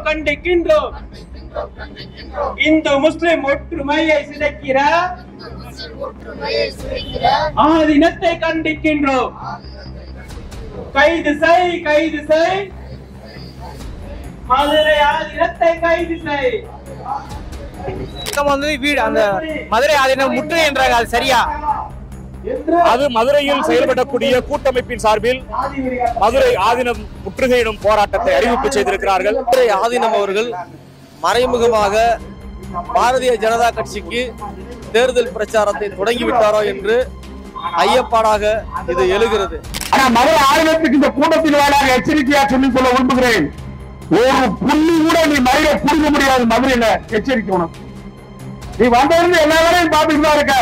கண்டிக்கின்றோம். இந்து முஸ்லிம் ஒற்றுமையை சிதைக்கிற ஆதினத்தை கண்டிக்கின்றோம். கைது செய், கைது செய், மதுரை ஆதினத்தை கைது செய். வீடு அந்த மதுரை ஆதீனம் முற்று என்றாங்க, அது சரியா? அது மதுரையில் செயல்படக்கூடிய கூட்டமைப்பின் சார்பில் மதுரை ஆதீனம் முற்றுகையிடும் போராட்டத்தை அறிவிப்பு செய்திருக்கிறார்கள். மதுரை ஆதீனம் அவர்கள் மறைமுகமாக பாரதிய ஜனதா கட்சிக்கு தேர்தல் பிரச்சாரத்தை தொடங்கிவிட்டாரோ என்று ஐயப்பாடாக இது எழுகிறது. மதுரை ஆதீனத்துக்கு இந்த கூட்டத்தில் வாயிலாக எச்சரிக்கையா சொல்லிக் கொள்ள விரும்புகிறேன். ஒரு புள்ளி கூட நீ மதுரை புரிஞ்ச முடியாது. மதுரையில எச்சரிக்கை உனக்கு. நீ வந்திருந்து எல்லா வேலையும் பார்த்துட்டு தான் இருக்க.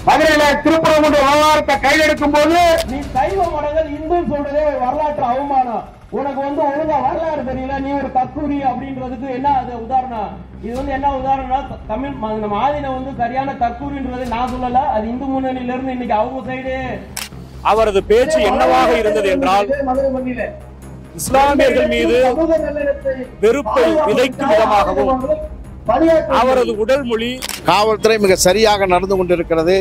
மதுரையில திருப்பரங்குன்ற விவகாரத்தை கையில் எடுக்கும் போது நீ சைவ மடங்கள் இந்து சொல்றதே வரலாற்று அவமானம். உனக்கு ஒழுங்கா வரலாறு தெரியல, நீ ஒரு தற்கூரி அப்படின்றதுக்கு என்ன அது உதாரணம்? இது என்ன உதாரணம்னா, தமிழ் நம்ம ஆதீனம் சரியான தற்கூரின்றது நான் சொல்லல, அது இந்து முன்னணியில இருந்து இன்னைக்கு அவங்க சைடு. அவரது பேச்சு என்னவாக இருந்தது என்றால், இஸ்லாமியர்கள் மீது வெறுப்பை விதைக்கும் விதமாகவும் அவரது உடல் மொழி. காவல்துறை மிக சரியாக நடந்து கொண்டிருக்கிறது.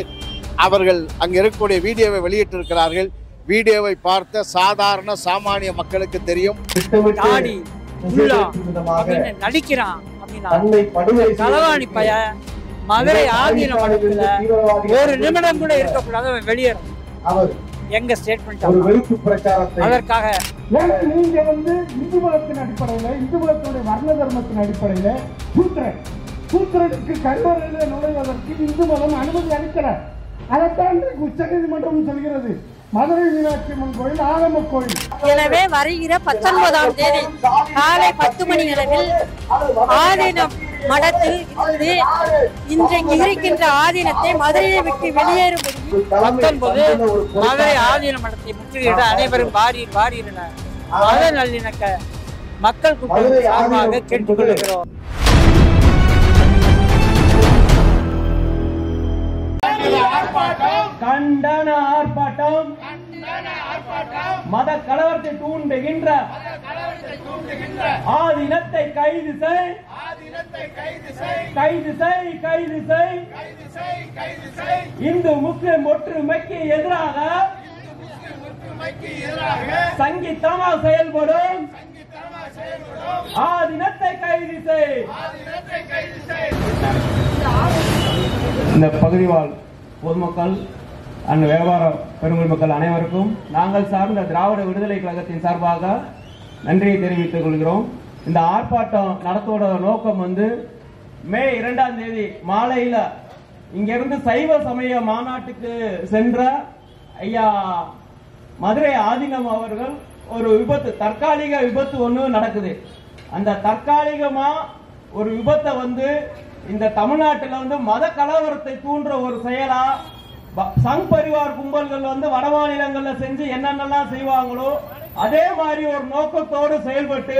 அவர்கள் அங்கு இருக்கக்கூடிய வீடியோவை வெளியிட்டிருக்கிறார்கள். வீடியோவை பார்த்த சாதாரண சாமானிய மக்களுக்கு தெரியும். நடிக்கிறான் களவாணி பைய மதுரை ஆதீனம் ஒரு நிமிடம் கூட இருக்கக்கூடாது, வெளியேறும். எங்க ஸ்டேட்மெண்ட் அதற்காக நீங்க இந்து மதத்தின் அடிப்படையில, இந்து மதத்துடைய வர்ண தர்மத்தின் அடிப்படையில சூத்திரனுக்கு கருவறையில நுழைவதற்கு இந்து மதம் அனுமதி அளிக்கிறார். அதைத்தான் உச்ச நீதிமன்றம் சொல்கிறது. மதுரை மீனாட்சி அம்மன் கோயில் ஆகம கோயில். எனவே வருகிற 19ஆம் தேதி காலை 10 மணி அளவில் ஆதீனம் மடத்தில் இருந்து இன்றைக்கு இருக்கின்ற ஆதீனத்தை மதுரையை விட்டு வெளியேறும்படி 19 மதுரை ஆதீன மடத்தை முற்றுகையிட அனைவரும் வாரீர் என மத நல்லிணக்க மக்கள் கூட்டம் சார்பாக கேட்டுக்கொள்கிறோம். கண்டன ஆர்ப்பாட்டம், மத கலவரத்தை தூண்டுகின்ற ஆதீனத்தை கைது செய், கைது செய், கைது செய். இந்து முஸ்லிம் ஒற்றுமைக்கு எதிராக சங்கித்தமாக செயல்படும் ஆதீனத்தை கைது செய். இந்த பகுதி வாழ் பொதுமக்கள் அண்ட் வியாபார பெருங்குடி மக்கள் அனைவருக்கும் நாங்கள் சார்ந்த திராவிட விடுதலை கழகத்தின் சார்பாக நன்றியை தெரிவித்துக் கொள்கிறோம். இந்த ஆர்ப்பாட்டம் நடத்தோட நோக்கம் மே 2ஆம் தேதி மாலையில இங்கிருந்து சைவ சமய மாநாட்டுக்கு சென்ற ஐயா மதுரை ஆதீனம் அவர்கள் ஒரு விபத்து, தற்காலிக விபத்து ஒண்ணு நடக்குது. அந்த தற்காலிகமா ஒரு விபத்தை இந்த தமிழ்நாட்டில் மத கலவரத்தை தூண்டுற ஒரு செயலா சங் பரிவார் கும்பல்கள் வட மாநிலங்கள்ல செஞ்சு என்னென்னலாம் செய்வாங்களோ அதே மாதிரி ஒரு நோக்கத்தோடு செயல்பட்டு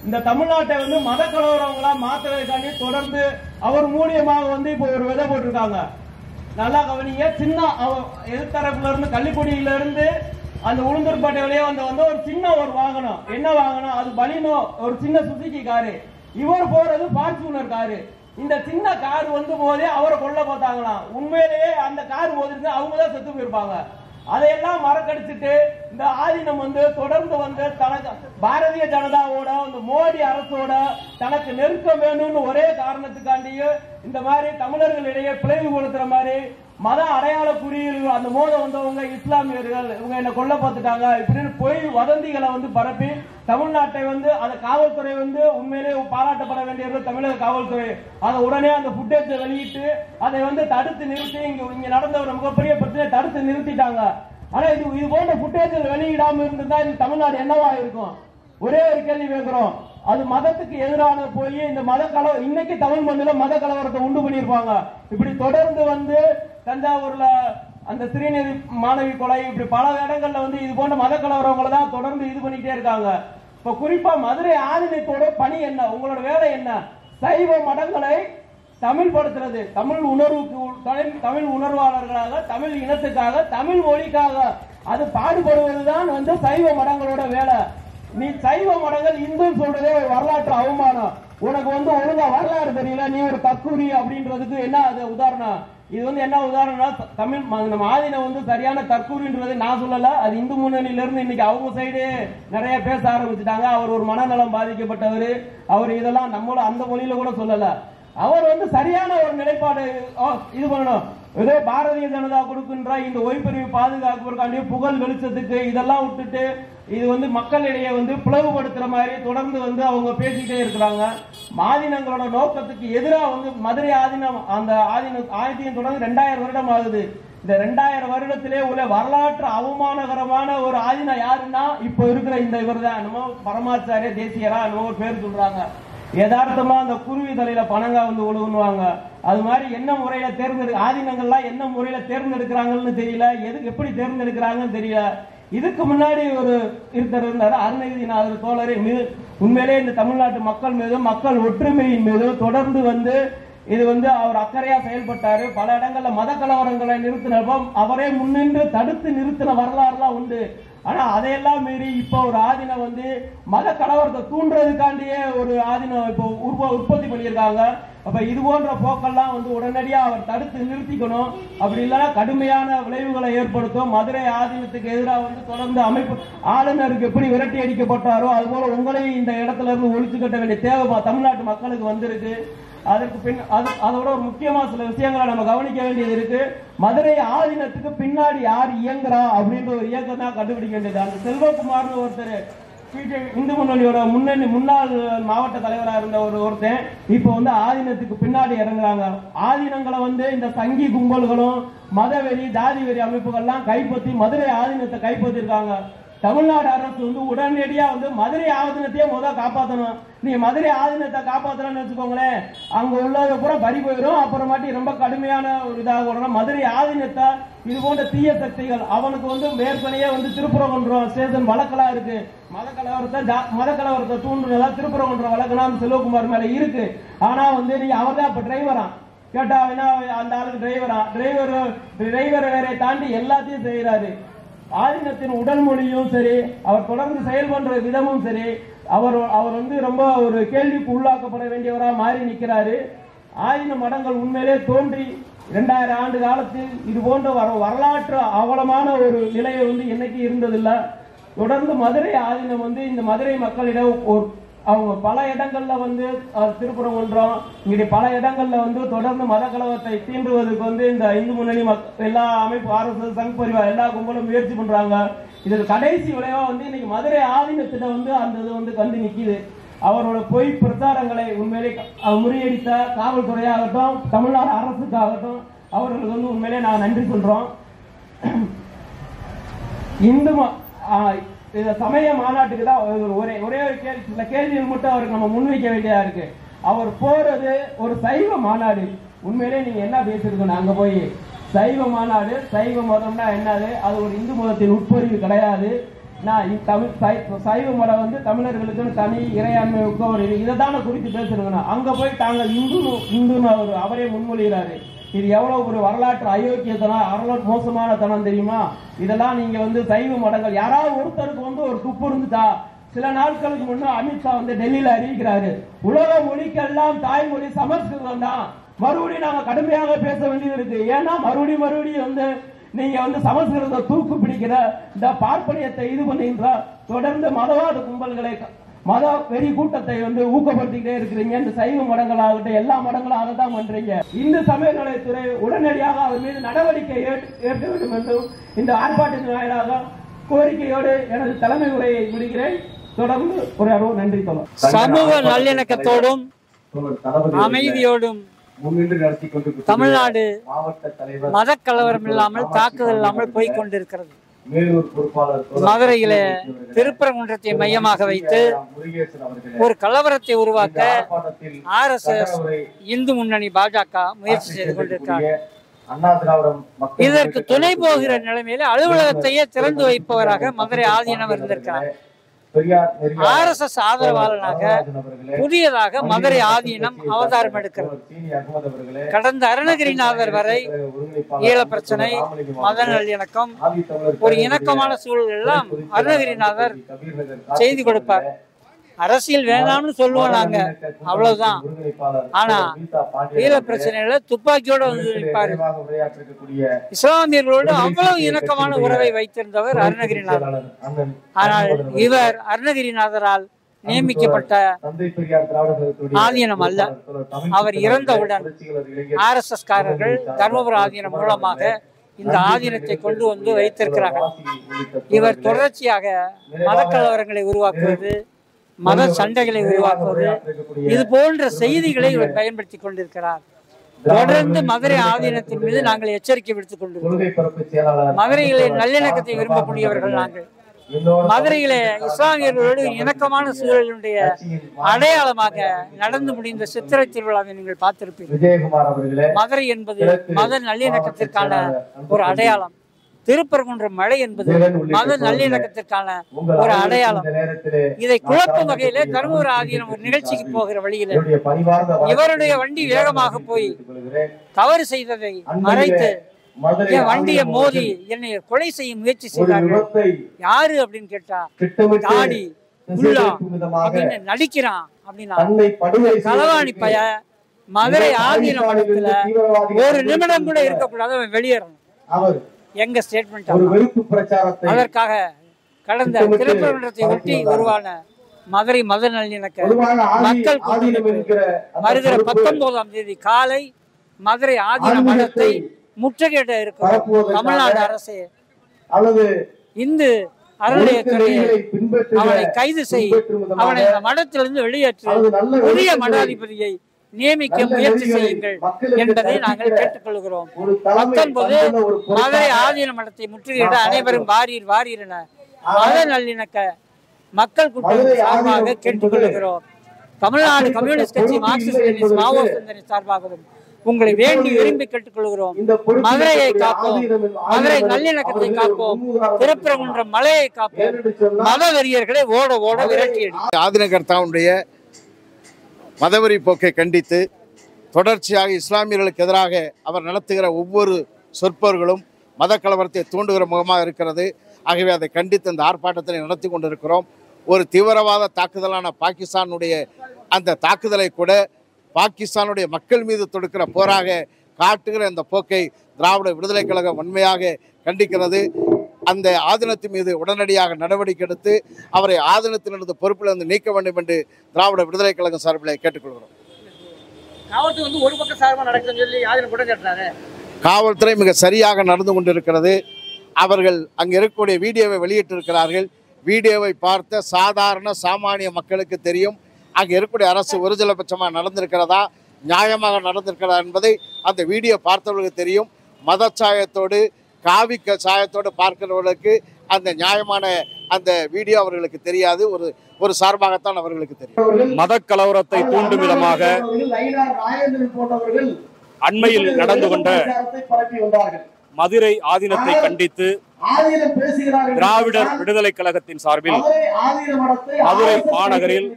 இந்த தமிழ்நாட்டை மத கலவரங்களா மாற்றுவதற்காண்டி தொடர்ந்து அவர் மூலியமாக இப்ப ஒரு விதை போட்டிருக்காங்க. நல்லா கவனிங்க. சின்ன எதிர்த்தரப்புல இருந்து கள்ளிக்குடியில இருந்து அந்த உளுந்தூர்பேட்டை வழியா ஒரு சின்ன ஒரு வாகனம், என்ன வாகனம் அது? பலினோ, ஒரு சின்ன சுசுகி காரு. இவர் போறது ஃபார்ச்சூனர் காரு. இந்த சின்ன கார் போதே அவரை கொல்ல பார்த்தாங்களாம். உண்மையிலேயே அந்த கார் போதிருந்து அவங்க தான் செத்து போயிருப்பாங்க. அதையெல்லாம் மறக்கடிச்சிட்டு இந்த ஆதீனம் தொடர்ந்து தனக்கு பாரதிய ஜனதாவோட மோடி அரசோட தனக்கு நெருக்கம் வேணும்னு ஒரே காரணத்துக்காண்டியும் இந்த மாதிரி தமிழர்களிடையே பிளவு கொடுத்துற மாதிரி மத அடையாள குறியீடுகள் அந்த மோத வந்தவங்க இஸ்லாமியர்கள் இவங்க என்ன கொல்ல பார்த்துட்டாங்க இப்படின்னு பொய் வதந்திகளை பரப்பி தமிழ்நாட்டை அந்த காவல்துறை உண்மையிலேயே பாராட்டப்பட வேண்டியது தமிழக காவல்துறை. அதை உடனே அந்த புட்டேஜை வெளியிட்டு அதை தடுத்து நிறுத்தி இங்க நடந்த ஒரு மிகப்பெரிய பிரச்சனை தடுத்து நிறுத்திட்டாங்க. ஆனா இது போன்ற புட்டேஜ் வெளியிடாம இருந்திருந்தா இந்த தமிழ்நாடு என்னவா இருக்கும்? ஒரே ஒரு கேள்வி கேட்கிறோம். அது மதத்துக்கு எதிரான போய் இந்த மத கலவரம் இன்னைக்கு தமிழ் மண்ணில மத கலவரத்தை உண்டு பண்ணிருப்பாங்க. இப்படி தொடர்ந்து தஞ்சாவூர்ல அந்த ஸ்ரீநிதி மாணவி கொலை, இப்படி பல இடங்கள்ல இது போன்ற மத கலவரங்களை தான் தொடர்ந்து இது பண்ணிட்டே இருக்காங்க. இப்ப குறிப்பா மதுரை ஆதீனத்தோட பணி என்ன, உங்களோட வேலை என்ன? சைவ மடங்களை தமிழ் படுத்துறது, தமிழ் உணர்வுக்கு, தமிழ் உணர்வாளர்களாக, தமிழ் இனத்துக்காக, தமிழ் மொழிக்காக அது பாடுபடுவதுதான் சைவ மடங்களோட வேலை. நீ சைவ மடங்கள் இந்துன்னு சொல்றதே ஒரு வரலாற்று அவமானம். உனக்கு ஒழுங்கா வரலாறு தெரியல, நீ ஒரு தற்கூரி அப்படின்றதுக்கு என்ன அது உதாரணம்? இது என்ன உதாரணம்னா, தமிழ் நம்ம ஆதீனம் சரியான தற்கூறின்றது நான் சொல்லல, அது இந்து முன்னணியில இருந்து இன்னைக்கு அவங்க சைடு நிறைய பேச ஆரம்பிச்சுட்டாங்க. அவர் ஒரு மனநலம் பாதிக்கப்பட்டவர், அவர் இதெல்லாம் நம்மள அந்த மொழியில கூட சொல்லல. அவர் சரியான ஒரு நிலைப்பாடு இது பண்ணணும். ஏதோ பாரதிய ஜனதா கொடுக்கின்ற இந்த ஓய்பிரிவு பாதுகாப்புக்காண்டிய புகழ் வெளிச்சத்துக்கு இதெல்லாம் விட்டுட்டு இது மக்களிடையே பிளவுபடுத்துற மாதிரி தொடர்ந்து அவங்க பேசிட்டே இருக்கிறாங்க. ஆதீனங்களோட நோக்கத்துக்கு எதிராக மதுரை ஆதீனம் அந்த ஆதீனம் தொடர்ந்து 2000 வருடம் ஆகுது. இந்த 2000 வருடத்திலே உள்ள வரலாற்று அவமானகரமான ஒரு ஆதீனம் யாருன்னா இப்ப இருக்கிற இந்த இவர் தான். என்னமோ பரமாச்சாரிய தேசியரா என்னமோ ஒரு பேர் சொல்றாங்க. யதார்த்தமா அந்த குருவி தலையில பணங்கா ஒழுகுவாங்க. அது மாதிரி என்ன முறையில ஆதீனங்கள்லாம் என்ன முறையில தேர்ந்தெடுக்கிறாங்கன்னு தெரியல, எப்படி தேர்ந்தெடுக்கிறாங்கன்னு தெரியல. இதுக்கு முன்னாடி ஒரு இருந்தாரு அருணகிரிநாதர் தோழரை மீது உண்மையிலே இந்த தமிழ்நாட்டு மக்கள் மீதும் மக்கள் ஒற்றுமையின் மீதும் தொடர்ந்து இது அவர் அக்கறையா செயல்பட்டாரு. பல இடங்கள்ல மத கலவரங்களை நிறுத்தினப்ப அவரே முன்னின்று தடுத்து நிறுத்தின வரலாறுலாம் உண்டு. ஆனா அதையெல்லாம் மீறி இப்ப ஒரு ஆதீனம் மத கலவரத்தை தூண்டுறதுக்காண்டியே ஒரு ஆதீனம் இப்போ உற்பத்தி பண்ணியிருக்காங்க. அப்ப இது போன்ற போக்கெல்லாம் உடனடியா அவர் தடுத்து நிறுத்திக்கணும். அப்படி இல்லைன்னா கடுமையான விளைவுகளை ஏற்படுத்தும். மதுரை ஆதீனத்துக்கு எதிராக தொடர்ந்து அமைப்பு ஆளுநருக்கு எப்படி விரட்டி அடிக்கப்பட்டாரோ அதுபோல உங்களையும் இந்த இடத்துல இருந்து ஒழிச்சு கட்ட வேண்டிய தேவை தமிழ்நாட்டு மக்களுக்கு வந்திருக்கு. அதற்கு பின் அதோட ஒரு முக்கியமா சில விஷயங்களை நம்ம கவனிக்க வேண்டியது இருக்கு. மதுரை ஆதீனத்துக்கு பின்னாடி யார் இயங்குறா அப்படின்ற ஒரு இயக்கம் தான் கண்டுபிடிக்க வேண்டியது. அந்த செல்வகுமார்னு ஒருத்தர் இந்து முன்னணியோட முன்னாள் மாவட்ட தலைவராக இருந்த ஒருத்தன் இப்ப ஆதீனத்துக்கு பின்னாடி இறங்குறாங்க. ஆதீனங்களை இந்த சங்கி கும்பல்களும் மதவெறி ஜாதி வெறி அமைப்புகள்லாம் கைப்பற்றி மதுரை ஆதீனத்தை கைப்பற்றிருக்காங்க. தமிழ்நாடு அரசு உடனடியா மதுரை ஆதீனத்தையே காப்பாற்றணும். நீ மதுரை ஆதீனத்தை காப்பாற்றலன்னு வச்சுக்கோங்களேன், அங்க உள்ளத கூட பறி போயிடும். அப்புறமாட்டி ரொம்ப கடுமையான ஒரு இதாக மதுரை ஆதீனத்தை இது போன்ற தீய சக்திகள் அவனுக்கு மேற்பனையே திருப்புறகுன்றம் ஸ்டேஷன் வழக்கெல்லாம் இருக்கு. மத கலவரத்தை தூண்டுறதா திருப்புறகுன்றம் வழக்குனா செல்வகுமார் மேல இருக்கு. ஆனா நீ அவர்தான் இப்ப டிரைவரா கேட்டா அந்த ஆளுக்கு டிரைவர் வேற தாண்டி எல்லாத்தையும் செய்யறாரு. ஆதீனத்தின் உடல் மொழியும் சரி, அவர் தொடர்ந்து செயல்படுற விதமும் சரி, அவர் ரொம்ப ஒரு கேள்விக்கு உள்ளாக்கப்பட வேண்டியவரா மாறி நிற்கிறாரு. ஆதீன மடங்கள் உண்மையிலே தோன்றி 2000 ஆண்டு காலத்தில் இது போன்ற வரலாற்று அவலமான ஒரு நிலையை என்னைக்கு இருந்ததில்லை. தொடர்ந்து மதுரை ஆதீனம் இந்த மதுரை மக்களிடம் அவங்க பல இடங்கள்ல திருப்புறங்குன்றம் இங்க பல இடங்கள்ல தொடர்ந்து மத கலவரத்தை தீண்டுவதற்கு இந்த இந்து முன்னணி எல்லா அமைப்பு RSS சங் பரிவார் எல்லா கும்பலும் முயற்சி பண்றாங்க. இதுக்கு கடைசி விளைவா இன்னைக்கு மதுரை ஆதீனத்திட்ட அந்த இது கண்டு நிக்குது. அவரோட பொய் பிரச்சாரங்களை உண்மையிலே முறியடித்த காவல்துறையாகட்டும் தமிழ்நாடு அரசுக்காகட்டும் அவர்களுக்கு உண்மையிலே நான் நன்றி சொல்றோம். இந்து சமய மாநாட்டுக்கு தான் ஒரே ஒரு சில கேள்விகள் மட்டும் அவருக்கு நம்ம முன்வைக்க வேண்டியதா இருக்கு. அவர் போறது ஒரு சைவ மாநாடு. உண்மையிலே நீங்க என்ன பேசிருக்கணும் அங்க போய்? சைவ மாநாடு, சைவ மதம்னா என்னது? அது ஒரு இந்து மதத்தின் உட்பொறிவு கிடையாது. சைவ மதம் தமிழர்களுக்கு தனி இறையாண்மை ஒரு இதைதான குறித்து பேசிருக்கணும். அங்க போய் தாங்கள் இந்துன்னு அவரே முன்மொழிகிறாரு. இது எவ்வளவு ஒரு வரலாற்று அயோக்கியத்தனம், வரலாற்று மோசமான தனம் தெரியுமா? இதெல்லாம் நீங்க சைவ மடங்கள் யாராவது ஒருத்தருக்கு ஒரு துப்பு இருந்துச்சா? சில நாட்களுக்கு முன்னே அமித்ஷா டெல்லியில அறிவிக்கிறாரு, உலக மொழிக்கெல்லாம் தாய்மொழி சமஸ்கிருதம் தான். மறுபடியும் நாங்க கடுமையாக பேச வேண்டியது இருக்கு. ஏன்னா மறுபடியும் நீங்க சமஸ்கிருத தூக்கு பிடிக்கிற இந்த பார்ப்பனியத்தை இது பண்ணுகின்ற தொடர்ந்து மதவாத கும்பல்களை மத வெறி கூட்டத்தை ஊக்கப்படுத்திக்கிட்டே இருக்கிறீங்க. இந்த சைவ மடங்களாகட்டும் எல்லா மடங்களாக தான் பண்றீங்க. இந்து சமயநலத்துறை உடனடியாக அவர் மீது நடவடிக்கை ஏற்க வேண்டும் என்றும் இந்த ஆர்ப்பாட்டத்தின் வாயிலாக கோரிக்கையோடு எனது தலைமை உரையை முடிக்கிறேன். தொடர்ந்து ஒரு நன்றி சொல்ல. சமூக நல்லிணக்கத்தோடும் அமைதியோடும் தமிழ்நாடு மத கலவரம் இல்லாமல் தாக்குதல் இல்லாமல் போய்கொண்டிருக்கிறது. மதுரையில திருப்பரங்குன்றத்தை மையமாக வைத்து ஒரு கலவரத்தை உருவாக்க RSS இந்து முன்னணி பாஜக முயற்சி செய்து கொண்டிருக்கிறார். இதற்கு துணை போகிற நிலைமையில அலுவலகத்தையே திறந்து வைப்பவராக மதுரை ஆதீனம் இருந்திருக்கிறார். RSS ஆதரவாளனாக புதியதாக மதுரை ஆதீனம் அவதாரம் எடுக்கிறது. கடந்த அருணகிரிநாதர் வரை ஈழ பிரச்சனை, மத நல்லிணக்கம், ஒரு இணக்கமான சூழல் எல்லாம் அருணகிரிநாதர் செய்து கொடுப்பார். அரசியல் வேணாம்னு சொல்லுவோம் நாங்க, அவ்வளவுதான். ஆனா ஈழ பிரச்சனையில துப்பாக்கியோட வந்து நிற்பாரு. இஸ்லாமியர்களோடு அவ்வளவு இணக்கமான உறவை வைத்திருந்தவர் அருணகிரிநாதர். ஆனால் இவர் அருணகிரிநாதரால் நியமிக்கப்பட்ட ஆதீனம் அல்ல. அவர் இறந்தவுடன் RSS காரர்கள் தர்மபுர ஆதீனம் மூலமாக இந்த ஆதீனத்தை கொண்டு வந்து வைத்திருக்கிறார்கள். இவர் தொடர்ச்சியாக மதக்கலவரங்களை உருவாக்குவது, மத சண்டைகளை உருவாக்குவது, இது போன்ற செய்திகளை இவர் பயன்படுத்திக் கொண்டிருக்கிறார். தொடர்ந்து மதுரை ஆதீனத்தின் மீது நாங்கள் எச்சரிக்கை விடுத்துக் கொண்டிருக்கிறோம். மதுரையிலே நல்லிணக்கத்தை விரும்பக்கூடியவர்கள் நாங்கள். மதுரையிலே இஸ்லாமியர்களோடு இணக்கமான சூழலுடைய அடையாளமாக நடந்து முடிந்த சித்திரை திருவிழாவை நீங்கள் பார்த்திருப்பீர்கள். மதுரை என்பது மத நல்லிணக்கத்திற்கான ஒரு அடையாளம். திருப்பரங்குன்றம் மலை என்பது மத நல்லிணக்கத்திற்கான ஒரு அடையாளம். இதை குழப்பும் வகையிலே தர்மபுர ஆதீனம் ஒரு நிகழ்ச்சிக்கு போகிற வழியில இவருடைய வண்டி வேகமாக போய் தவறு செய்ததை மறைத்து என் வண்டியை மோதி என்னை கொலை செய்ய முயற்சி செய்தார்கள். யாரு அப்படின்னு கேட்டா, தாடி குல்லா அப்படின்னு நடிக்கிறான் அப்படின்னா, களவாணி பைய மதுரை ஆதீன மடத்துல ஒரு நிமிடம் கூட இருக்கக்கூடாது, அவன் வெளியேறணும். எங்க ஸ்டேட்மெண்ட். அதற்காக கடந்த திருப்பரங்குன்றத்தை ஒட்டி உருவான மதுரை மத நல்லிணக்க மக்கள் வருகிற 19ஆம் தேதி காலை மதுரை ஆதீன மடத்தை முற்றுகையிட இருக்கும் தமிழ்நாடு அரசு இந்து அறநிலையத்துறையை அவனை கைது செய், அவனை அந்த மடத்திலிருந்து வெளியேற்று, புதிய மடாதிபதியை நியமிக்க முயற்சி செய்யுங்கள் என்பதை நாங்கள் கேட்டுக்கொள்கிறோம். 19 மதுரை ஆதீன மடத்தை முற்றுகையிட அனைவரும் வாரீர் வாரீர் என மத நல்லிணக்க மக்கள் கூட்டணி சார்பாக கேட்டுக்கொள்கிறோம். தமிழ்நாடு கம்யூனிஸ்ட் கட்சி, மார்க்சிஸ்ட் மாவோ சிந்தனை சார்பாகவும் உங்களை வேண்டி விரும்பி கேட்டுக்கொள்கிறோம். மதுரையை காப்போம், மதுரை நல்லிணக்கத்தை காப்போம், திருப்பரங்குன்றம் மலையை காப்போம், மத வெறியர்களை ஓட ஓட விரட்டி ஆதீனகர்த்தாவுடைய மதவெறி போக்கை கண்டித்து தொடர்ச்சியாக இஸ்லாமியர்களுக்கு எதிராக அவர் நடத்துகிற ஒவ்வொரு சொற்பொருளும் மத கலவரத்தை தூண்டுகிற முகமாக இருக்கிறது. ஆகவே அதை கண்டித்து இந்த ஆர்ப்பாட்டத்தை நடத்தி கொண்டிருக்கிறோம். ஒரு தீவிரவாத தாக்குதலான பாகிஸ்தானுடைய அந்த தாக்குதலை கூட பாகிஸ்தானுடைய மக்கள் மீது தொடுக்கிற போராக காட்டுகிற இந்த போக்கை திராவிட விடுதலை கழகம் வன்மையாக கண்டிக்கிறது. அந்த ஆதீனத்தின் மீது உடனடியாக நடவடிக்கை எடுத்து அவரை ஆதீனத்திலிருந்து பொறுப்பிலிருந்து நீக்க வேண்டும் என்று திராவிட விடுதலை கழகம் சார்பில் கேட்டுக்கொள்கிறோம். காவல்துறை மிக சரியாக நடந்து கொண்டிருக்கிறது. அவர்கள் அங்கே இருக்கக்கூடிய வீடியோவை வெளியிட்டிருக்கிறார்கள். வீடியோவை பார்த்த சாதாரண சாமானிய மக்களுக்கு தெரியும் அங்கே இருக்கக்கூடிய அரசு ஒருதலைபட்சமாக நடந்திருக்கிறதா, நியாயமாக நடந்திருக்கிறதா என்பதை அந்த வீடியோ பார்த்தவர்களுக்கு தெரியும். மதச்சாயத்தோடு காவிக்க சாயத்தோடு பார்க்கிறவர்களுக்கு அந்த நியாயமான அந்த வீடியோ அவர்களுக்கு தெரியாது. ஒரு சார்பாகத்தான் அவர்களுக்கு தெரியும். மத கலவரத்தை தூண்டும் விதமாக அண்மையில் நடந்து கொண்ட மதுரை ஆதீனத்தை கண்டித்து திராவிடர் விடுதலை கழகத்தின் சார்பில் மதுரை மாநகரில்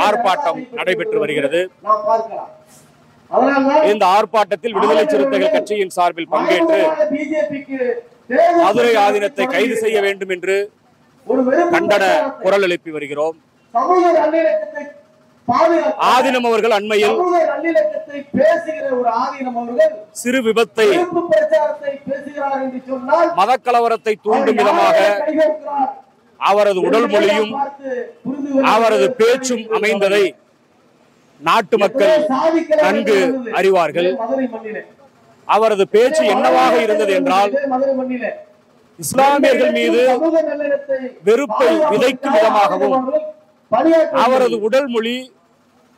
ஆர்ப்பாட்டம் நடைபெற்று வருகிறது. இந்த ஆர்ப்பாட்டத்தில் விடுதலை சிறுத்தைகள் கட்சியின் சார்பில் பங்கேற்று மதுரை ஆதீனத்தை கைது செய்ய வேண்டும் என்று கண்டன குரல் எழுப்பி வருகிறோம். ஆதீனம் அவர்கள் அண்மையில் சிறு விபத்தை மத கலவரத்தை தூண்டும் விதமாக அவரது உடல் மொழியும் அவரது பேச்சும் அமைந்ததை நாட்டு மக்கள் நன்கு அறிவார்கள். அவரது பேச்சு என்னவாக இருந்தது என்றால், இஸ்லாமியர்கள் மீது வெறுப்பை விதைக்கும் விதமாகவும் அவரது உடல் மொழி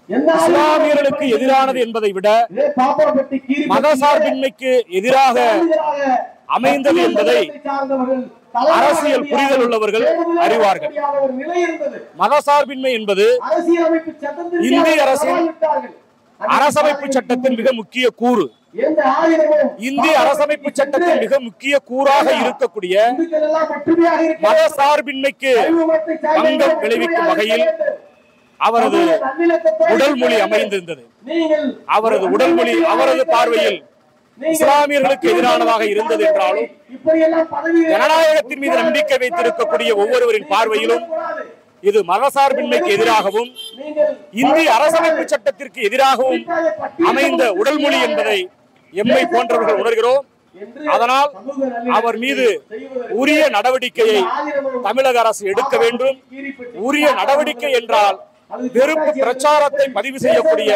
இஸ்லாமியர்களுக்கு எதிரானது என்பதை விட மதசார்பின்மைக்கு எதிராக அமைந்தது என்பதை அரசியல் புரிதல் உள்ளவர்கள் அறிவார்கள். மதசார்பின்மை என்பது இந்திய அரசின் அரசமைப்பு சட்டத்தின் மிக முக்கிய கூறு. இந்திய அரசமைப்பு சட்டத்தின் மிக முக்கிய கூறாக இருக்கக்கூடிய மத சார்பின்மைக்கு பங்கம் விளைவிக்கும் வகையில் அவரது உடல் மொழி அமைந்திருந்தது. அவரது உடல் மொழி அவரது பார்வையில் இஸ்லாமியர்களுக்கு எதிரானதாக இருந்தது என்றாலும் ஜனநாயகத்தின் மீது நம்பிக்கை வைத்திருக்கக்கூடிய ஒவ்வொருவரின் பார்வையிலும் இது மதசார்பின்மைக்கு எதிராகவும் இந்திய அரசமைப்பு சட்டத்திற்கு எதிராகவும் அமைந்த உடல் மொழி என்பதை எம்மை போன்றவர்கள் உணர்கிறோம். அதனால் அவர் மீது உரிய நடவடிக்கையை தமிழக அரசு எடுக்க வேண்டும். உரிய நடவடிக்கை என்றால் வெறுப்பு பிரச்சாரத்தை பதிவு செய்யக்கூடிய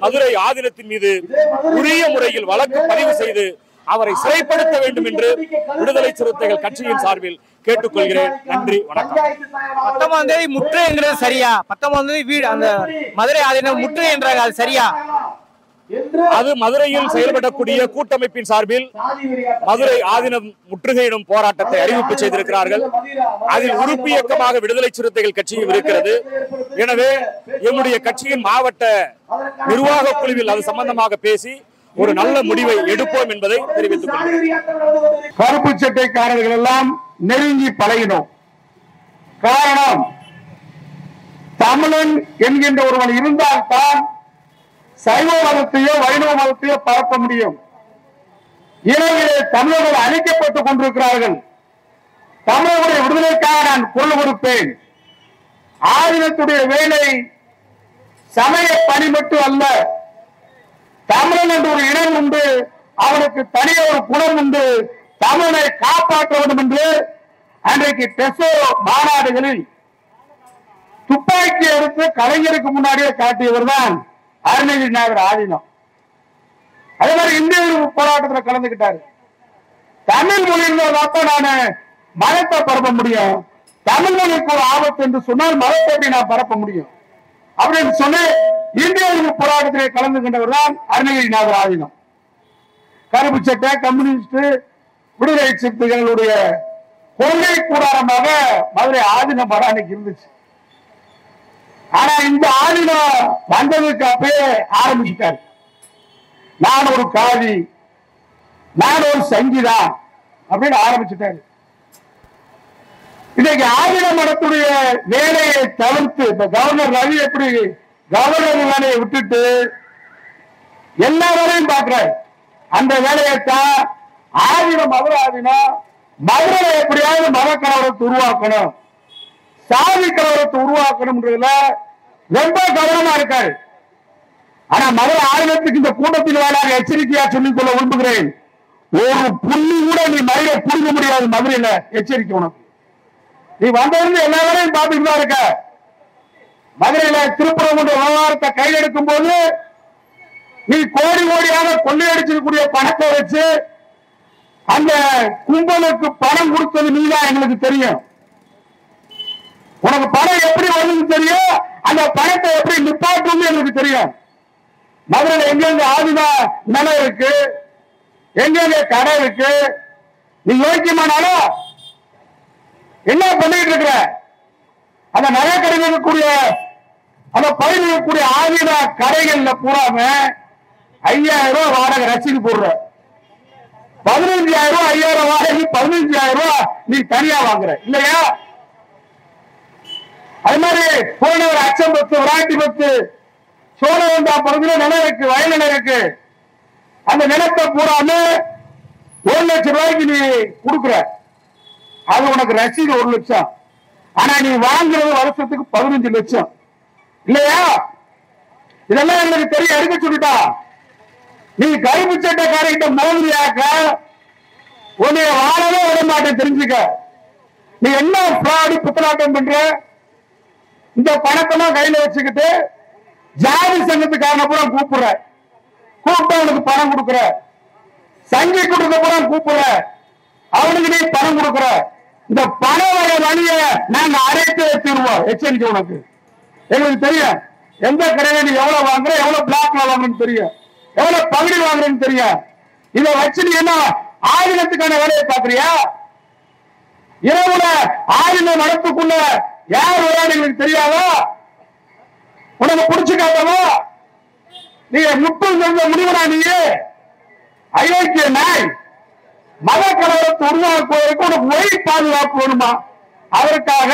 மதுரை ஆதீனத்தின் மீது உரிய முறையில் வழக்கு பதிவு செய்து அவரை சிறைப்படுத்த வேண்டும் என்று விடுதலை சிறுத்தைகள் கட்சியின் சார்பில் கேட்டுக்கொள்கிறேன். நன்றி, வணக்கம். 19ஆம் தேதி முற்றுகைங்கிறது சரியா? 19ஆம் தேதி வீடு அந்த மதுரை ஆதீனம் முற்றுகை என்றாங்க, அது சரியா? அது மதுரையில் செயல்படக்கூடிய கூட்டமைப்பின் சார்பில் மதுரை ஆதீனம் முற்றுகையிடும் போராட்டத்தை அறிவிப்பு செய்திருக்கிறார்கள். அதில் உறுப்பு இயக்கமாக விடுதலை சிறுத்தைகள் கட்சியும் இருக்கிறது. எனவே எம்முடைய கட்சியின் மாவட்ட நிர்வாக குழுவில் அது சம்பந்தமாக பேசி ஒரு நல்ல முடிவை எடுப்போம் என்பதை தெரிவித்துக் கொள்கிறேன். கருப்பு சட்டைக்காரர்கள் எல்லாம் நெருங்கி பழகினோம். காரணம், தமிழன் என்கின்ற ஒருவன் இருந்தால்தான் சைவ மதத்தையோ வைணவ மதத்தையோ பரப்ப முடியும். இலங்கையிலே தமிழர்கள் அழிக்கப்பட்டுக் கொண்டிருக்கிறார்கள். தமிழர்களுடைய விடுதலைக்காக நான் குரல் கொடுப்பேன். ஆதீனத்துடைய வேலை சமய பணி மட்டும் அல்ல. தமிழன் என்ற ஒரு இனம் உண்டு, அவனுக்கு தனிய ஒரு குணம் உண்டு. தமிழனை காப்பாற்ற வேண்டும் என்று அன்றைக்கு டெசோ மாநாடுகளில் துப்பாக்கி எடுத்து கலைஞருக்கு முன்னாடியே காட்டியவர் தான் அருணகிரி நாயர் ஆதீனம். அதே மாதிரி இந்திய போராட்டத்தில் கலந்துகிட்டாரு. தமிழ் மொழியில் நான் மதத்தை பரப்ப முடியும், தமிழ் மொழிக்கு ஒரு ஆபத்து என்று சொன்னால் மதத்தை நான் பரப்ப முடியும் அப்படின்னு சொன்ன இந்திய போராட்டத்திலே கலந்து கொண்டவர் தான் அருணகிரி நாயர் ஆதீனம். கருப்பு சட்டை கம்யூனிஸ்ட் விடுதலை சிறுத்தைகளுடைய கொள்கை கூடாரமாக மதுரை ஆதீனம் அன்னைக்கு இருந்துச்சு. ஆனா இந்த ஆதீனம் வந்ததுக்கு அப்பயே ஆரம்பிச்சுட்டாரு. நான் ஒரு காதி, நான் ஒரு சங்கீதா அப்படின்னு ஆரம்பிச்சுட்டாரு. இன்னைக்கு ஆதீன மடத்துடைய வேலையை தவிர்த்து இப்ப கவர்னர் ரவி எப்படி கவர்னர் வேலையை விட்டுட்டு எல்லா வேலையும் பார்க்கிறார். அந்த வேலையைத்தான் ஆதீனம் மதுரை ஆதீனம் மதுரை எப்படியாவது மத கலவரத்தை உருவாக்கணும், சாதி கலவரத்தை உருவாக்கணும்ன்றதுல ரொம்ப கவனமா இருக்காரு. ஆனா மதுரை ஆதீனத்துக்கு இந்த கூட்டத்தில் வேளாண் எச்சரிக்கையா சொல்லிக் கொள்ள விரும்புகிறேன். ஒரு புள்ளி கூட நீ மதுரை புரிஞ்ச முடியாது. மதுரையில எச்சரிக்கை உனக்கு. நீ வந்திருந்து எல்லா வேலையும் பார்த்துட்டு தான் இருக்க. மதுரையில திருப்பரங்குன்ற விவகாரத்தை கையில் எடுக்கும் போது நீ கோடி கோடியாக கொள்ளையடிச்சிருக்கக்கூடிய பணத்தை வச்சு அந்த கும்பலுக்கு பணம் கொடுத்தது நீதான், எங்களுக்கு தெரியும். உனக்கு பணம் எப்படி வருதுன்னு தெரியும், அந்த பணத்தை எப்படி நிப்பாட்டும் எங்களுக்கு தெரியும். மதுரையில் எங்கெங்க ஆதின நிலம் இருக்கு, எங்கெங்க கடை இருக்கு, நீ யோக்கியமானாலும் என்ன பண்ணிட்டு இருக்கிற? அந்த நகை கடைக்கூடிய அந்த பகுதியில் இருக்கக்கூடிய ஆதின கடைகள்ல பூராம 5000 ரூபாய் வாடகை ரசீது போடுற, 15,000 ரூபாய் 5000 வாடகை 15,000 ரூபாய் நீ தனியா வாங்குற இல்லையா? அது மாதிரி புறநகர் அச்சம்பத்து விராட்டிபத்து சோழவந்தா பகுதியில் நிலம் இருக்கு, வயல் நிலம் இருக்கு. அந்த நிலத்தை பூராம 1 லட்சம் ரூபாய்க்கு நீ கொடுக்குற, அது உனக்கு ரசீது 1 லட்சம். ஆனா நீ வாங்குறது வருஷத்துக்கு 15 லட்சம் இல்லையா? இதெல்லாம் எங்களுக்கு தெரிய எடுக்க சொல்லிட்டா. நீ கருப்பு சட்டக்காரர்கிட்ட மோதிரியாக்க உன்னைய வாழவே விட மாட்டேன், தெரிஞ்சுக்க. நீ என்ன பிராடி புத்தலாட்டம் பண்ற? இந்த பணத்தெல்லாம் கையில வச்சுக்கிட்டு ஜாதி சங்கத்துக்காரன பூரா கூப்பிடுற, கூப்பிட்டு அவனுக்கு பணம் கொடுக்குற, சங்கி கொடுக்க பூரா கூப்பிடுற, அவனுக்கு நீ பணம் கொடுக்குற. இந்த பண வர வழிய நாங்க அரைத்து வச்சிருவோம். எச்சரிக்கை உனக்கு. எங்களுக்கு தெரியும் எந்த கடையில நீ எவ்வளவு வாங்குற, எவ்வளவு பிளாக்ல வாங்குறன்னு தெரியும், எவ்வளவு பகுதி வாங்குறன்னு தெரியும். இதை வச்சு நீ என்ன ஆதீனத்துக்கான வேலையை பாக்குறியா? இரவுல ஆதீன நடத்துக்குள்ள யார் வராது எங்களுக்கு தெரியாதா? உனக்கு புடிச்சு காட்டவா? நீ முட்டும் செஞ்ச முடிவுடா நீ. அயோக்கிய நாய். மத கலவரத்தை உருவாக்குவதற்கு உனக்கு ஒய் பாதுகாப்பு வேணுமா? அதற்காக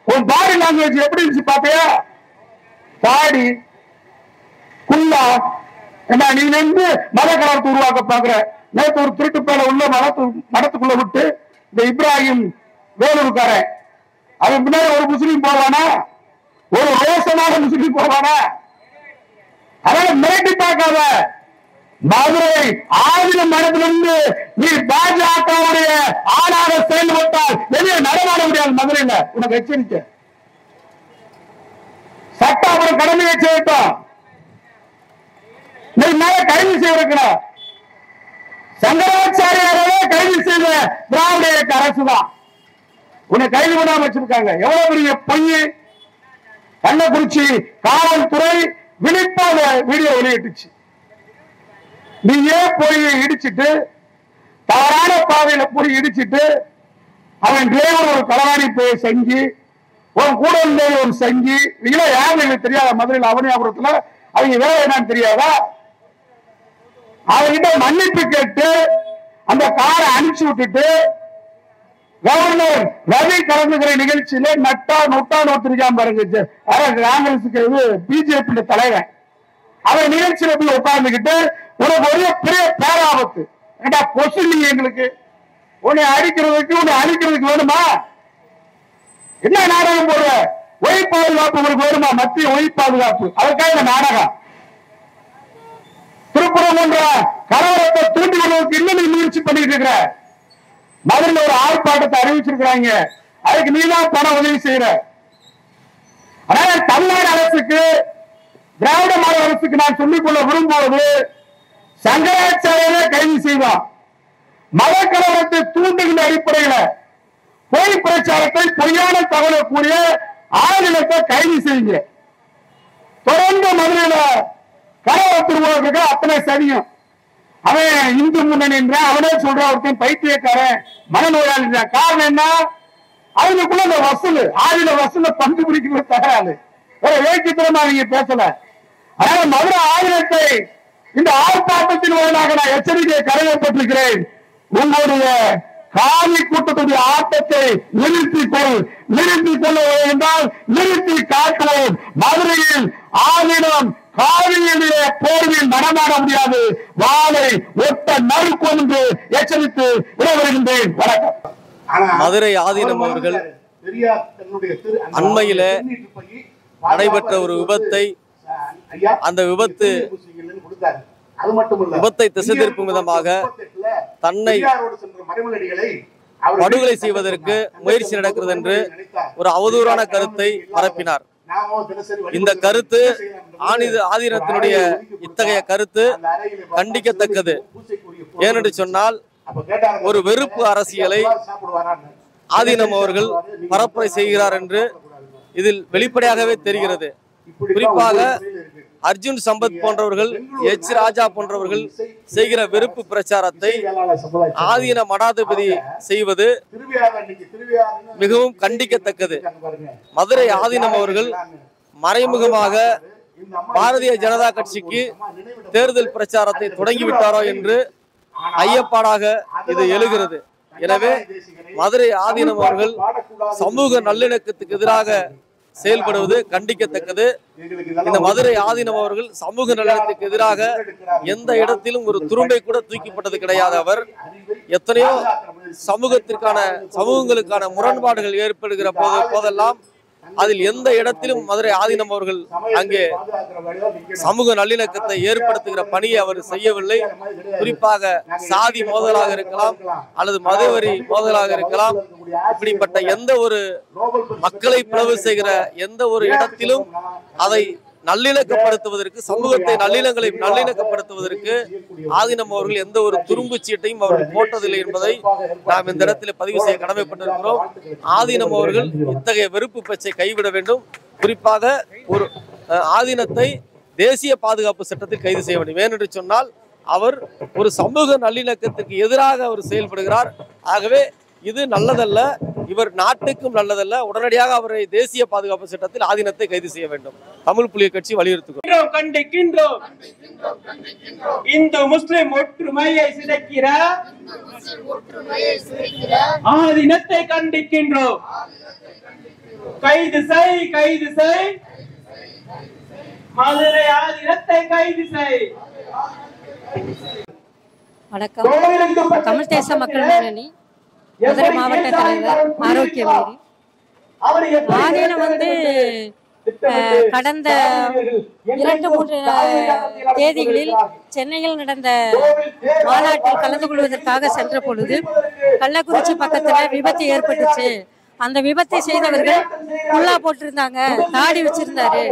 உன் பாடி லாங்குவேஜ் எப்படி இருந்துச்சு பாத்தியா? தாடி குல்லா என்ன நீ வந்து மத கலவரத்தை உருவாக்க பாக்குற. நேற்று ஒரு திருட்டு பேல உள்ள மடத்துக்குள்ள விட்டு இந்த இப்ராஹிம் வேலூர்காரன் அவன் முன்னாடி ஒரு முஸ்லீம் போவானா? ஒரு ரோசமான முஸ்லீம் போவானா? அதனால மிரட்டி பார்க்காத. மதுரை ஆதின மடத்திலிருந்து நீ பாஜகவுடைய ஆளாக செயல்பட்டால் வெளியே நடமாட முடியாது. மதுரையில் உனக்கு எச்சரிக்கை. சட்டம் அவர் கடமையை செய்யட்டும். நீ மேல கைது செய்திருக்கிறார். சங்கராச்சாரியாரே கைது செய்த திராவிட இயக்க அரசுதான் உன்னை கைது பண்ணாம வச்சிருக்காங்க. எவ்வளவு பெரிய பொய்! கள்ளக்குறிச்சி காவல்துறை விழிப்பாக வீடியோ வெளியிட்டுச்சு. நீயே போய் இடிச்சிட்டு தவறான பாதையில போய் இடிச்சிட்டு அவன் டிரைவர் ஒரு களவாடி போய் செஞ்சு உன் கூட இருந்த ஒரு செஞ்சு இதெல்லாம் யாருன்னு தெரியாத. மதுரையில் அவனியாபுரத்துல அவங்க வேலை என்னன்னு தெரியாதா? அவர்கிட்ட மன்னிப்பு கேட்டு அந்த காரை அனுப்பிச்சு விட்டுட்டு கவர்னர் ரவி கலந்துகிற நிகழ்ச்சியில நட்டா ஒருத்தருக்காம பாருங்க. காங்கிரசுக்கு பிஜேபி தலைவன் அவர் நிகழ்ச்சியில போய் உட்கார்ந்துகிட்டு உனக்கு ஒரு பெரிய பேராபத்து. ஏண்டா கொஸ்டின் எங்களுக்கு உன்னை அடிக்கிறதுக்கு உன்னை அழிக்கிறதுக்கு வேணுமா? என்ன நாடகம் போடுற? ஒய் பாதுகாப்பு உங்களுக்கு வேணுமா? மத்திய ஒய் பாதுகாப்பு அதற்காக இந்த நாடகம். திருப்புறம் என்ற கலவரத்தை தூண்டி கொள்வதற்கு இன்னும் நீ முயற்சி பண்ணிட்டு இருக்கிற. மதுரையில் ஒரு ஆர்ப்பாட்டத்தை அறிவிச்சிருக்கிறாங்க. அதுக்கு நீதான் பண உதவி செய்யற. அதனால தமிழ்நாடு அரசுக்கு திராவிட மாடல் அரசுக்கு நான் சொல்லிக் கொள்ள விரும்புவது சங்கராச்சாரியரை கைது செய்வான். மத கலவரத்தை தூண்டுகின்ற அடிப்படையில் பொய் பிரச்சாரத்தை பொய்யான தகவலை கூறிய ஆளுநரை கைது செய்யுங்க. தொடர்ந்து மதுரையில கலவரத்திற்கு அத்தனை சரியும். அவன் இந்து முன்னணி என்ற அவனே சொல்ற ஒருத்தன் பைத்தியக்காரன் மனநோயாளி. காரணம் என்ன? அவனுக்குள்ள இந்த வசூல் ஆயுத வசூல பங்கு பிடிக்கிறது தகராறு. வேற வேக்கித்தனமா நீங்க பேசல. அதனால மதுரை ஆயுதத்தை இந்த ஆர்ப்பாட்டத்தின் மூலமாக நான் எச்சரிக்கையை கடமைப்பட்டிருக்கிறேன். உங்களுடைய காவி கூட்டத்துடைய ஆட்டத்தை நிறுத்திக் கொள்ள என்றால் நிறுத்தி காட்டுவோம். மதுரையில் ஆயுதம் காவியிலே போர்வில் நடமாட முடியாது. வாளை ஒட்ட நறுக்கொன்று எச்சரித்து விடைபெறுகின்றேன். வணக்கம். மதுரை ஆதீனம் அவர்கள் அண்மையில நடைபெற்ற ஒரு விபத்தை அந்த விபத்தை திசை திருப்பும் விதமாக தன்னை படுகொலை செய்வதற்கு முயற்சி நடக்கிறது என்று ஒரு அவதூறான கருத்தை பரப்பினார். இந்த கருத்து ஆதீனத்தினுடைய இத்தகைய கருத்து கண்டிக்கத்தக்கது. ஏனென்று சொன்னால் ஒரு வெறுப்பு அரசியலை ஆதீனம் அவர்கள் பரப்புரை செய்கிறார் என்று இதில் வெளிப்படையாகவே தெரிகிறது. குறிப்பாக அர்ஜுன் சம்பத் போன்றவர்கள், எச் ராஜா போன்றவர்கள் செய்கிற வெறுப்பு பிரச்சாரத்தை ஆதீன மடாதிபதி செய்வது மிகவும் கண்டிக்கத்தக்கது. மதுரை ஆதீனம் அவர்கள் மறைமுகமாக பாரதிய ஜனதா கட்சிக்கு தேர்தல் பிரச்சாரத்தை தொடங்கிவிட்டாரோ என்று ஐயப்பாடாக இது எழுகிறது. எனவே மதுரை ஆதீனம் அவர்கள் சமூக நல்லிணக்கத்துக்கு எதிராக செயல்படுவது கண்டிக்கத்தக்கது. இந்த மதுரை ஆதீனம் அவர்கள் சமூக நலனுக்கு எதிராக எந்த இடத்திலும் ஒரு துரும்பை கூட தூக்கிப்பட்டது கிடையாது. அவர் எத்தனையோ சமூகங்களுக்கான முரண்பாடுகள் ஏற்படுகிற போதெல்லாம் அதில் எந்த இடத்திலும் மதுரை ஆதீனம் அவர்கள் அங்கே சமூக நல்லிணக்கத்தை ஏற்படுத்துகிற பணியை அவர் செய்யவில்லை. குறிப்பாக சாதி மோதலாக இருக்கலாம் அல்லது மதவெறி மோதலாக இருக்கலாம், இப்படிப்பட்ட எந்த ஒரு மக்களை பிளவு செய்கிற எந்த ஒரு இடத்திலும் அதை நல்லிணக்கப்படுத்துவதற்கு, சமூகத்தை நல்லிணக்கப்படுத்துவதற்கு ஆதீனம் அவர்கள் எந்த ஒரு துரும்பு சீட்டையும் அவர்கள் போட்டதில்லை என்பதை நாம் இந்த இடத்தில் பதிவு செய்ய கடமைப்பட்டிருக்கிறோம். ஆதீனம் அவர்கள் இத்தகைய வெறுப்பு பேச்சை கைவிட வேண்டும். குறிப்பாக ஒரு ஆதீனத்தை தேசிய பாதுகாப்பு சட்டத்தில் கைது செய்ய வேண்டும். ஏனென்று சொன்னால் அவர் ஒரு சமூக நல்லிணக்கத்திற்கு எதிராக அவர் செயல்படுகிறார். ஆகவே இது நல்லதல்ல. இவர் நாட்டுக்கும் நல்லதல்ல. உடனடியாக அவரை தேசிய பாதுகாப்பு சட்டத்தில் ஆதீனத்தை கைது செய்ய வேண்டும். தமிழ் புலிகள் கட்சி வலியுறுத்துகிறோம். கண்டிக்கின்றோம். இந்து முஸ்லிம் ஒற்றுமையை சிதைக்கிற ஆதீனத்தை கண்டிக்கின்றோம். கைது செய், கைது செய், மதுரை ஆதீனத்தை கைது செய். வணக்கம். தமிழ் தேச மக்கள் முன்னணி மதுரை மாவட்ட தலைவர் ஆரோக்கியவேரி. ஆதீனம் கடந்த 2-3 தேதிகளில் சென்னையில் நடந்த மாநாட்டில் கலந்து கொள்வதற்காக சென்ற பொழுது கள்ளக்குறிச்சி பக்கத்துல விபத்து ஏற்பட்டுச்சு. அந்த விபத்தை செய்தவர்கள் குல்லா போட்டிருந்தாங்க, தாடி வச்சிருந்தாரு,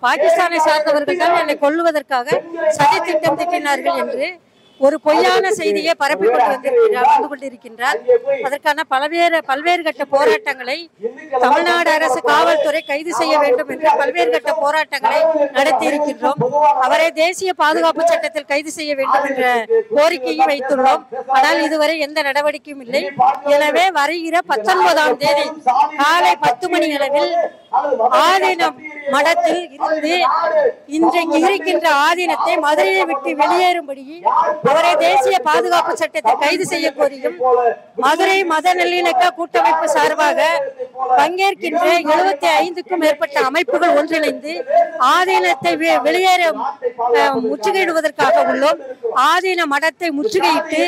பாகிஸ்தானை சார்ந்தவர்கள் தான் என்னை கொல்லுவதற்காக சதி திட்டம் தீட்டினார்கள் என்று ஒரு பொய்யான செய்தியை பரப்பி வந்து கொண்டிருக்கின்றார். அதற்கான பல்வேறு கட்ட போராட்டங்களை தமிழ்நாடு அரசு காவல்துறை கைது செய்ய வேண்டும் என்று பல்வேறு கட்ட போராட்டங்களை நடத்தி இருக்கின்றோம். அவரை தேசிய பாதுகாப்பு சட்டத்தில் கைது செய்ய வேண்டும் என்ற கோரிக்கையை வைத்துள்ளோம். ஆனால் இதுவரை எந்த நடவடிக்கையும் இல்லை. எனவே வருகிற 19ஆம் தேதி காலை 10 மணி அளவில் ஆதீனம் மடத்தில் இருந்து இன்றைக்கு இருக்கின்ற ஆதீனத்தை மதுரையை விட்டு வெளியேறும்படி அவரை தேசிய பாதுகாப்பு சட்டத்தை கைது செய்ய கோரியும் மதுரை மத நல்லிணக்க கூட்டமைப்பு சார்பாக பங்கேற்கின்ற 75க்கும் மேற்பட்ட அமைப்புகள் ஒன்றிணைந்து ஆதீனத்தை வெளியேற முற்றுகையிடுவதற்காக உள்ளோம். ஆதீன மடத்தை முற்றுகையிட்டு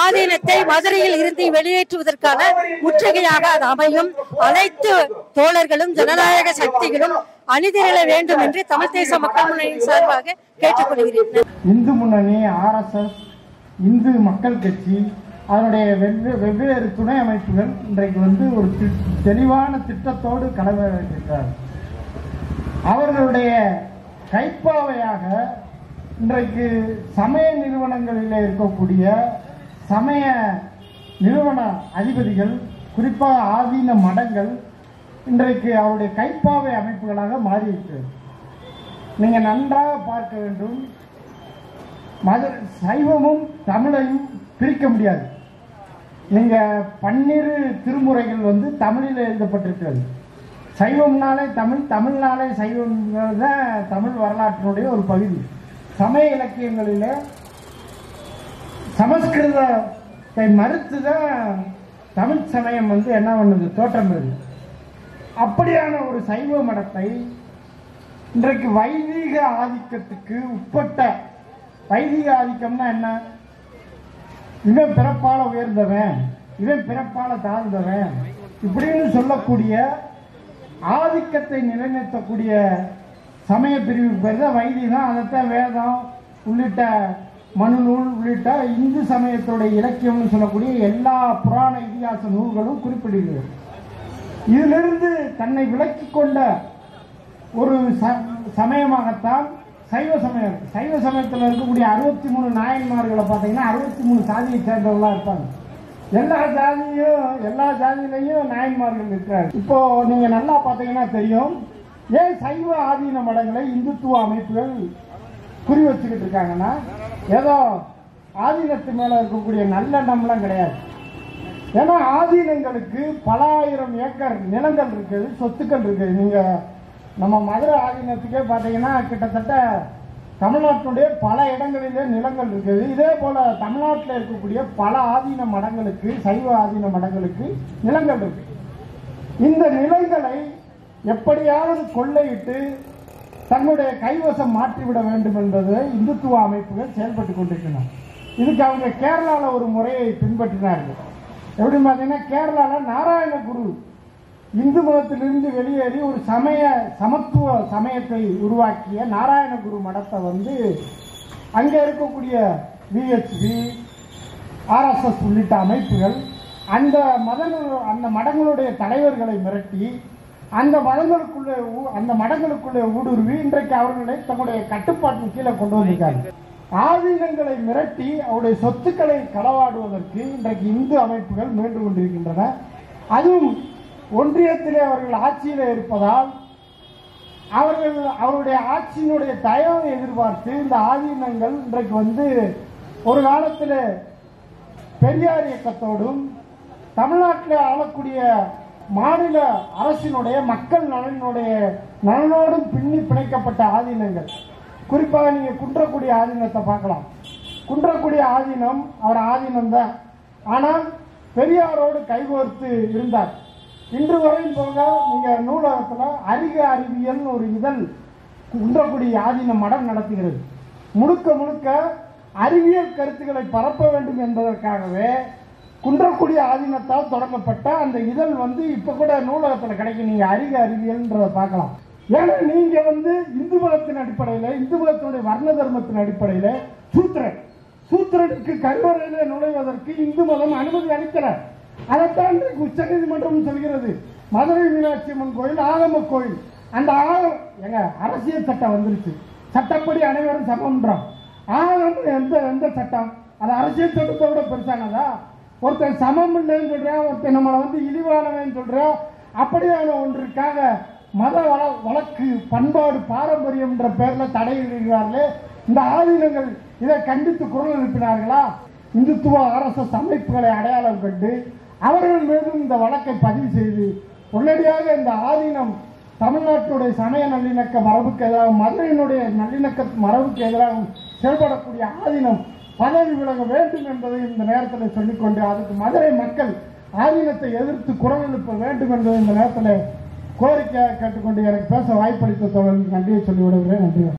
ஆதீனத்தை மதுரையில் இருந்து வெளியேற்றுவதற்கான முற்றுகையாக அது அமையும். அனைத்து தோழர்களும் ஜனநாயக சக்திகளும் அணிதிரள வேண்டும் என்று தமிழ் தேச மக்கள் முன்னணியின் சார்பாக கேட்டுக்கொள்கிறேன். இந்து முன்னணி, RSS, இந்து மக்கள் கட்சி, அதனுடைய வெவ்வேறு துணை அமைப்புகள் இன்றைக்கு ஒரு தெளிவான திட்டத்தோடு களமிறங்கியிருக்கிறார். அவர்களுடைய கைப்பாவையாக இன்றைக்கு சமய நிறுவனங்களில் இருக்கக்கூடிய சமய நிறுவன அதிபதிகள், குறிப்பாக ஆதீன மடங்கள் இன்றைக்கு அவருடைய கைப்பாவை அமைப்புகளாக மாறியிருக்கிறது. நீங்க நன்றாக பார்க்க வேண்டும். சைவமும் தமிழையும் பிரிக்க முடியாது. நீங்க 12 திருமுறைகள் தமிழில் எழுதப்பட்டிருக்கிறது. சைவம்னாலே தமிழ், தமிழ்னாலே சைவம் தான் தமிழ் வரலாற்றினுடைய ஒரு பகுதி. சமய இலக்கியங்களில் சமஸ்கிருதத்தை மறுத்துதான் தமிழ் சமயம் என்ன பண்ணுது, தோற்றம் பெறுது. அப்படியான ஒரு சைவ மடத்தை இன்றைக்கு வைதிக ஆதிக்கத்துக்கு உட்பட்ட, வைதிக ஆதிக்கம்னா என்ன, இவன் பிறப்பால உயர்ந்தவன், இவன் பிறப்பால தாழ்ந்தவன் இப்படின்னு சொல்லக்கூடிய ஆதிக்கத்தை நிலைநிறுத்தக்கூடிய சமய பிரிவு பேர் தான் வைதிகம். அதைத்தான் வேதம் உள்ளிட்ட மனுநூல் உள்ளிட்ட இந்து சமயத்துடைய இலக்கியம்னு சொல்லக்கூடிய எல்லா புராண இதிகாச நூல்களும் குறிப்பிடுகிறது. இதிலிருந்து தன்னை விலக்கிக் கொண்ட ஒரு சமயமாகத்தான் சைவ சமயம். சைவ சமயத்தில் இருக்கக்கூடிய 63 நாயன்மார்களை பார்த்தீங்கன்னா 63 சாதியை சேர்ந்தவர்களா இருப்பாங்க. எல்லா ஜாதியிலையும் நாயன்மார்கள் இருக்கிறார். இப்போ நீங்க நல்லா பார்த்தீங்கன்னா தெரியும், ஏன் சைவ ஆதீன மடங்களை இந்துத்துவ அமைப்புகள் குறி வச்சுக்கிட்டு இருக்காங்கன்னா, ஏதோ ஆதீனத்து மேல இருக்கக்கூடிய நல்லெண்ணம்லாம் கிடையாது. ஏன்னா ஆதீனங்களுக்கு பல ஆயிரம் ஏக்கர் நிலங்கள் இருக்குது, சொத்துக்கள் இருக்குது. நீங்க நம்ம மதுரை ஆதீனத்துக்கே பார்த்தீங்கன்னா கிட்டத்தட்ட தமிழ்நாட்டினுடைய பல இடங்களிலே நிலங்கள் இருக்குது. இதே போல தமிழ்நாட்டில் இருக்கக்கூடிய பல ஆதீன மடங்களுக்கு, சைவ ஆதீன மடங்களுக்கு நிலங்கள் இருக்கு. இந்த நிலங்களை எப்படியாவது கொள்ளையிட்டு தங்களுடைய கைவசம் மாற்றிவிட வேண்டும் என்பது இந்துத்துவ அமைப்புகள் செயல்பட்டு கொண்டிருக்கின்றன. இதுக்கு அவங்க கேரளாவில் ஒரு முறையை பின்பற்றினார்கள். எப்படி பார்த்தீங்கன்னா, கேரளாவில் நாராயணகுரு இந்து மதத்திலிருந்து வெளியேறி ஒரு சமத்துவ சமயத்தை உருவாக்கிய நாராயணகுரு மடத்தை அங்கே இருக்கக்கூடிய VHP, RSS உள்ளிட்ட அமைப்புகள் அந்த மடங்களுடைய தலைவர்களை மிரட்டி அந்த மடங்களுக்குள்ளே ஊடுருவி இன்றைக்கு அவர்களை தங்களுடைய கட்டுப்பாட்டின் கீழே கொண்டு வந்திருக்காங்க. ஆதீனங்களை மிரட்டி அவருடைய சொத்துக்களை களவாடுவதற்கு இன்றைக்கு இந்து அமைப்புகள் முயன்று கொண்டிருக்கின்றன. அதுவும் ஒன்றியத்திலே அவர்கள் ஆட்சியிலே இருப்பதால் அவருடைய ஆட்சியினுடைய தயவை எதிர்பார்த்து இந்த ஆதீனங்கள் இன்றைக்கு ஒரு காலத்தில் பெரியார் இயக்கத்தோடும் தமிழ்நாட்டில் ஆளக்கூடிய மாநில அரசினுடைய மக்கள் நலனோடும் பின்னி பிணைக்கப்பட்ட ஆதீனங்கள். குறிப்பாக நீங்க குன்றக்குடி ஆதீனத்தை பார்க்கலாம். குன்றக்குடி ஆதீனம் அவர் ஆதீனம் தான், ஆனால் பெரியாரோடு கைகோர்த்து இருந்தார். இன்று வரையும் போக நீங்க நூலகத்தில் அறிக அறிவியல் ஒரு இதழ் குன்றக்குடி ஆதீன மடம் நடத்துகிறது. முழுக்க முழுக்க அறிவியல் கருத்துக்களை பரப்ப வேண்டும் என்பதற்காகவே குன்றக்குடி ஆதீனத்தால் தொடங்கப்பட்ட அந்த இதழ் இப்ப கூட நூலகத்தில் கிடைக்கும். நீங்க அறிக அறிவியல்ன்றதை பார்க்கலாம். ஏன்னா நீங்க இந்து மதத்தின் அடிப்படையில், இந்து மதத்தினுடைய வர்ண தர்மத்தின் அடிப்படையில் சூத்திரனுக்கு கல்லறையில நுழைவதற்கு இந்து மதம் அனுமதி அளிக்கல. அதைத்தான் உச்ச நீதிமன்றம் சொல்கிறது. மதுரை மீனாட்சி அம்மன் கோயில் ஆகம கோயில், அந்த அரசியல் சட்டம் வந்துருச்சு. சட்டப்படி அனைவரும் சமம்ன்றோம். ஆகமம் எந்த சட்டம்? அது அரசியல் சட்டத்தை விட பெருசானதா? ஒருத்தர் சமம் இல்லைன்னு சொல்றேன், ஒருத்தர் நம்மளை இழிவானவன் சொல்றேன். அப்படியான ஒன்றுக்காக மத வழக்கு பண்பாடு பாரம்பரியம் என்ற பெயர்ல தடையிடுகிறார்களே. இந்த ஆதீனங்கள் இதை கண்டித்து குரல் எழுப்பினார்களா? இந்துத்துவ RSS அமைப்புகளை அடையாளம் கண்டு அவர்கள் மீதும் இந்த வழக்கை பதிவு செய்து உடனடியாக இந்த ஆதீனம் தமிழ்நாட்டுடைய சமய நல்லிணக்க மரபுக்கு எதிராக, மதுரையினுடைய நல்லிணக்க மரபுக்கு எதிராக செயல்படக்கூடிய ஆதீனம் பதவி விலக வேண்டும் என்பதை இந்த நேரத்தில் சொல்லிக்கொண்டு, அதுக்கு மதுரை மக்கள் ஆதீனத்தை எதிர்த்து குரல் எழுப்ப வேண்டும் என்பதை இந்த நேரத்தில் கோரிக்கையாக கேட்டுக்கொண்டு எனக்கு பேச வாய்ப்பளித்த தோழர்களுக்கு நன்றியை சொல்லி விடுகிறேன். நன்றி.